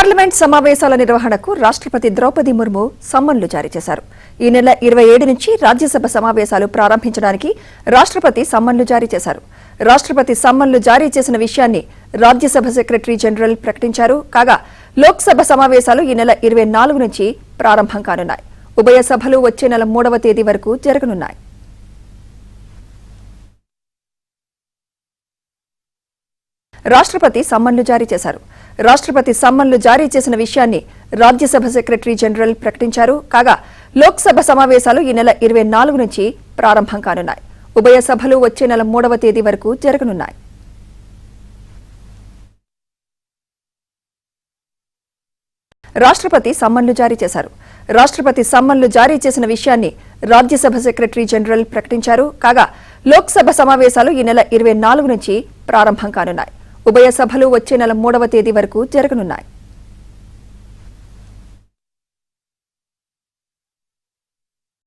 Parliament సమావేశాల నిర్వహణకు రాష్ట్రపతి ద్రౌపది ముర్ము సమ్మన్లు జారీ చేశారు. ఈ నెల 27 నుంచి రాజ్యసభ సమావేశాలు ప్రారంభించడానికి రాష్ట్రపతి సమ్మన్లు జారీ చేశారు. రాష్ట్రపతి సమ్మన్లు జారీ చేసిన విషయాన్ని రాజ్యసభ సెక్రటరీ జనరల్ ప్రకటించారు. కాగా లోక్సభ సమావేశాలు ఈ నెల 24 నుంచి ప్రారంభం కానున్నాయి. ఉభయ సభలు వచ్చే నెల 3వ తేదీ వరకు జరగనున్నాయి. రాష్ట్రపతి సమ్మన్లు జారీ చేశారు. రాష్ట్రపతి సమ్మన్లు జారీ చేసిన విషయాన్ని రాజ్యసభ సెక్రటరీ జనరల్ ప్రకటించారు. కాగా లోక్సభ సమావేశాలు ఈ నెల 24 నుంచి ప్రారంభం కానున్నాయి. ఉభయ సభలు వచ్చే నెల 3వ తేదీ వరకు జరగనున్నాయి. రాష్ట్రపతి సమ్మన్లు జారీ చేశారు. రాష్ట్రపతి సమ్మన్లు జారీ చేసిన విషయాన్ని రాజ్యసభ సెక్రటరీ జనరల్ ప్రకటించారు. కాగా లోక్సభ సమావేశాలు ఈ నెల 24 నుంచి ప్రారంభం కానున్నాయి. ఉభయ సభలు వచ్చే నెల 3వ తేదీ వరకు జరగనున్నాయి.